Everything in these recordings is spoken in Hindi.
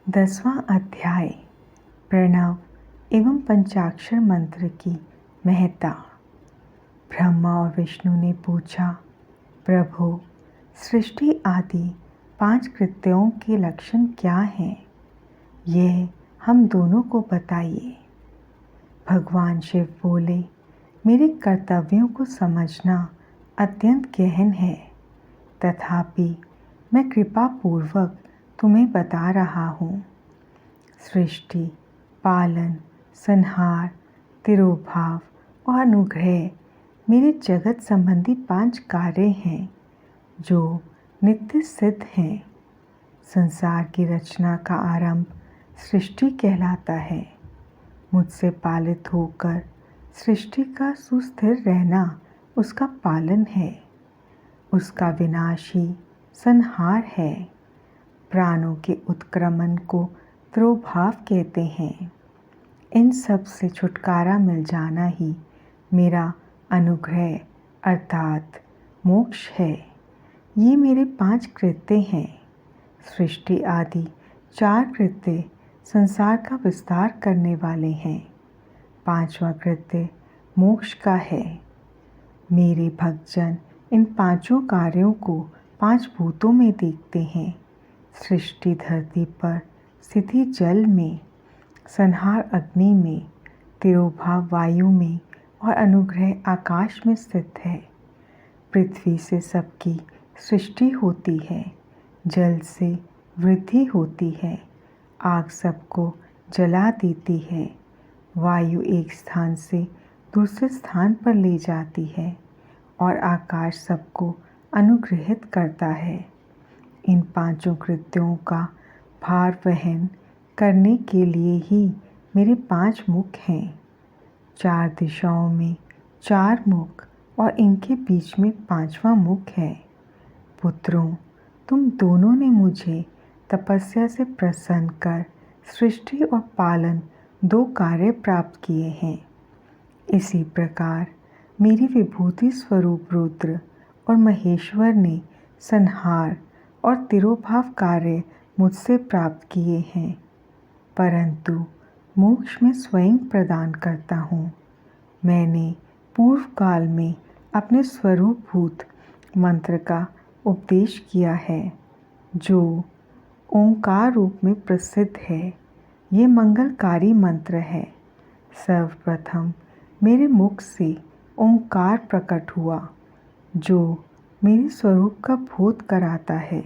10वां अध्याय प्रणव एवं पंचाक्षर मंत्र की महत्ता। ब्रह्मा और विष्णु ने पूछा, प्रभु, सृष्टि आदि 5 कृत्यों के लक्षण क्या हैं? यह हम दोनों को बताइए। भगवान शिव बोले, मेरे कर्तव्यों को समझना अत्यंत गहन है, तथापि मैं कृपा पूर्वक तुम्हें बता रहा हूँ। सृष्टि, पालन, संहार, तिरोभाव और अनुग्रह मेरे जगत संबंधी 5 कार्य हैं जो नित्य सिद्ध हैं। संसार की रचना का आरंभ सृष्टि कहलाता है। मुझसे पालित होकर सृष्टि का सुस्थिर रहना उसका पालन है। उसका विनाश ही संहार है। प्राणों के उत्क्रमण को तिरोभाव कहते हैं। इन सब से छुटकारा मिल जाना ही मेरा अनुग्रह अर्थात मोक्ष है। ये मेरे 5 कृत्य हैं। सृष्टि आदि 4 कृत्य संसार का विस्तार करने वाले हैं। 5वां कृत्य मोक्ष का है। मेरे भक्तजन इन 5 कार्यों को 5 भूतों में देखते हैं। सृष्टि धरती पर, स्थिति जल में, संहार अग्नि में, तिरोभाव वायु में और अनुग्रह आकाश में स्थित है। पृथ्वी से सबकी सृष्टि होती है। जल से वृद्धि होती है। आग सबको जला देती है। वायु एक स्थान से दूसरे स्थान पर ले जाती है और आकाश सबको अनुग्रहित करता है। इन 5 कृत्यों का भार वहन करने के लिए ही मेरे 5 मुख हैं। 4 दिशाओं में 4 मुख और इनके बीच में 5वां मुख है। पुत्रों, तुम दोनों ने मुझे तपस्या से प्रसन्न कर सृष्टि और पालन 2 कार्य प्राप्त किए हैं। इसी प्रकार मेरी विभूति स्वरूप रुद्र और महेश्वर ने संहार और तिरोभाव कार्य मुझसे प्राप्त किए हैं, परंतु मोक्ष में स्वयं प्रदान करता हूँ। मैंने पूर्व काल में अपने स्वरूपभूत मंत्र का उपदेश किया है, जो ओंकार रूप में प्रसिद्ध है। ये मंगलकारी मंत्र है। सर्वप्रथम मेरे मुख से ओंकार प्रकट हुआ, जो मेरे स्वरूप का बोध कराता है।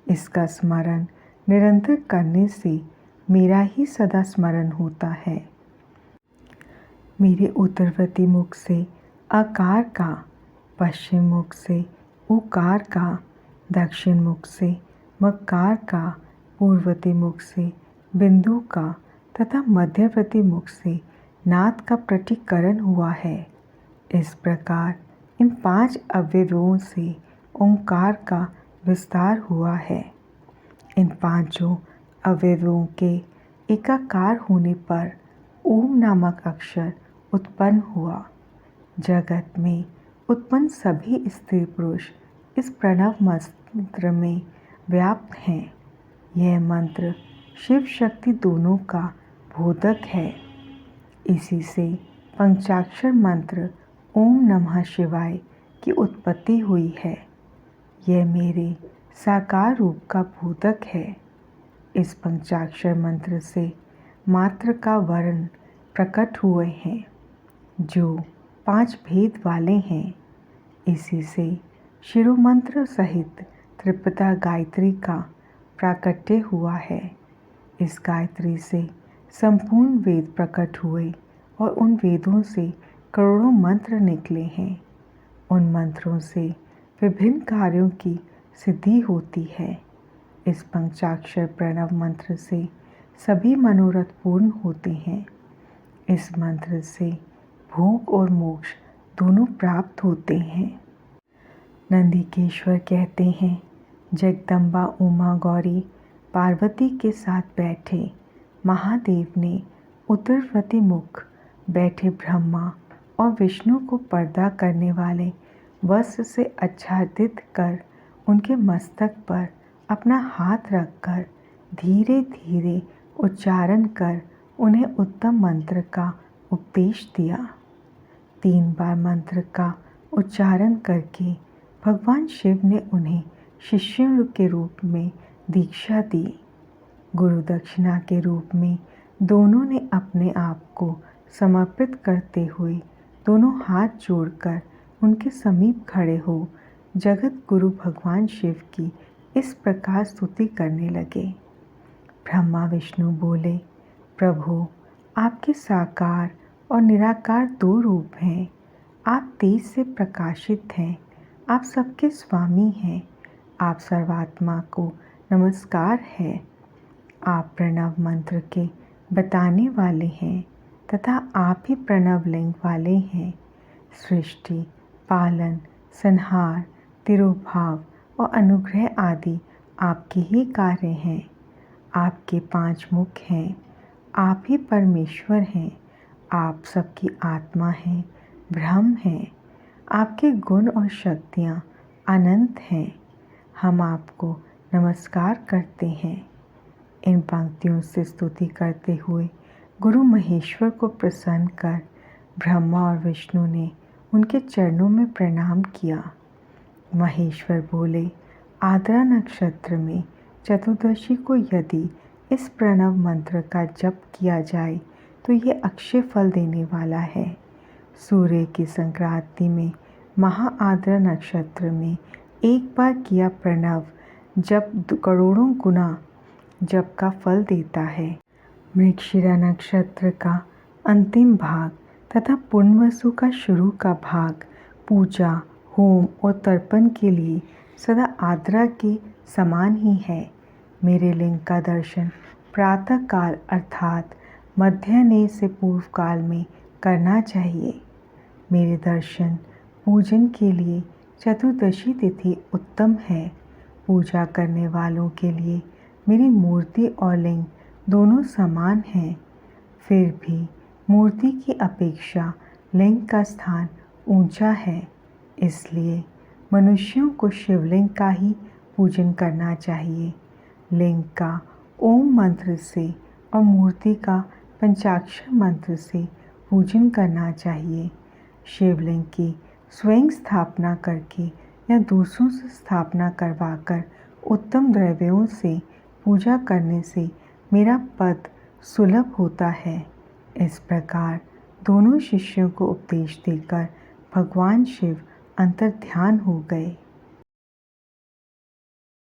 इसका स्मरण निरंतर करने से मेरा ही सदा स्मरण होता है। मेरे उत्तरवर्ती मुख से आकार का, पश्चिम मुख से उकार का, दक्षिण मुख से मकार का, पूर्ववर्ती मुख से बिंदु का तथा मध्यवर्ती मुख से नाद का प्रटीकरण हुआ है। इस प्रकार इन 5 अवयवों से ओंकार का विस्तार हुआ है। इन 5 अवयवों के एकाकार होने पर ओम नामक अक्षर उत्पन्न हुआ। जगत में उत्पन्न सभी स्त्री पुरुष इस प्रणव मंत्र में व्याप्त हैं। यह मंत्र शिव शक्ति दोनों का बोधक है। इसी से पंचाक्षर मंत्र ओम नमः शिवाय की उत्पत्ति हुई है। यह मेरे साकार रूप का बोधक है। इस पंचाक्षर मंत्र से मात्र का वर्ण प्रकट हुए हैं, जो 5 भेद वाले हैं। इसी से शिरोमंत्र सहित त्रिपदा गायत्री का प्राकट्य हुआ है। इस गायत्री से संपूर्ण वेद प्रकट हुए और उन वेदों से करोड़ों मंत्र निकले हैं। उन मंत्रों से विभिन्न कार्यों की सिद्धि होती है। इस पंचाक्षर प्रणव मंत्र से सभी मनोरथ पूर्ण होते हैं। इस मंत्र से भोग और मोक्ष दोनों प्राप्त होते हैं। नंदिकेश्वर कहते हैं, जगदम्बा उमा गौरी पार्वती के साथ बैठे महादेव ने उत्तरवर्ती मुख बैठे ब्रह्मा और विष्णु को पर्दा करने वाले वस्त्र से आच्छादित कर उनके मस्तक पर अपना हाथ रखकर धीरे धीरे उच्चारण कर उन्हें उत्तम मंत्र का उपदेश दिया। 3 बार मंत्र का उच्चारण करके भगवान शिव ने उन्हें शिष्यों के रूप में दीक्षा दी। गुरु दक्षिणा के रूप में दोनों ने अपने आप को समर्पित करते हुए दोनों हाथ जोड़कर उनके समीप खड़े हो जगत गुरु भगवान शिव की इस प्रकार स्तुति करने लगे। ब्रह्मा विष्णु बोले, प्रभु, आपके साकार और निराकार 2 रूप हैं। आप तेज से प्रकाशित हैं। आप सबके स्वामी हैं। आप सर्वात्मा को नमस्कार है। आप प्रणव मंत्र के बताने वाले हैं तथा आप ही प्रणव लिंग वाले हैं। सृष्टि, पालन, संहार, तिरोभाव और अनुग्रह आदि आपके ही कार्य हैं। आपके 5 मुख हैं। आप ही परमेश्वर हैं। आप सबकी आत्मा हैं, ब्रह्म हैं। आपके गुण और शक्तियाँ अनंत हैं। हम आपको नमस्कार करते हैं। इन पंक्तियों से स्तुति करते हुए गुरु महेश्वर को प्रसन्न कर ब्रह्मा और विष्णु ने उनके चरणों में प्रणाम किया। महेश्वर बोले, आद्रा नक्षत्र में चतुर्दशी को यदि इस प्रणव मंत्र का जप किया जाए तो ये अक्षय फल देने वाला है। सूर्य की संक्रांति में महाआद्रा नक्षत्र में एक बार किया प्रणव जप करोड़ों गुना जप का फल देता है। मृगशिरा नक्षत्र का अंतिम भाग तथा पुण्यवसु का शुरू का भाग पूजा, होम और तर्पण के लिए सदा आद्रा के समान ही है। मेरे लिंग का दर्शन प्रातः काल अर्थात मध्याह्न से पूर्व काल में करना चाहिए। मेरे दर्शन पूजन के लिए चतुर्दशी तिथि उत्तम है। पूजा करने वालों के लिए मेरी मूर्ति और लिंग दोनों समान हैं। फिर भी मूर्ति की अपेक्षा लिंग का स्थान ऊंचा है। इसलिए मनुष्यों को शिवलिंग का ही पूजन करना चाहिए। लिंग का ओम मंत्र से और मूर्ति का पंचाक्षर मंत्र से पूजन करना चाहिए। शिवलिंग की स्वयं स्थापना करके या दूसरों से स्थापना करवाकर उत्तम द्रव्यों से पूजा करने से मेरा पद सुलभ होता है। इस प्रकार दोनों शिष्यों को उपदेश देकर भगवान शिव अंतर्ध्यान हो गए।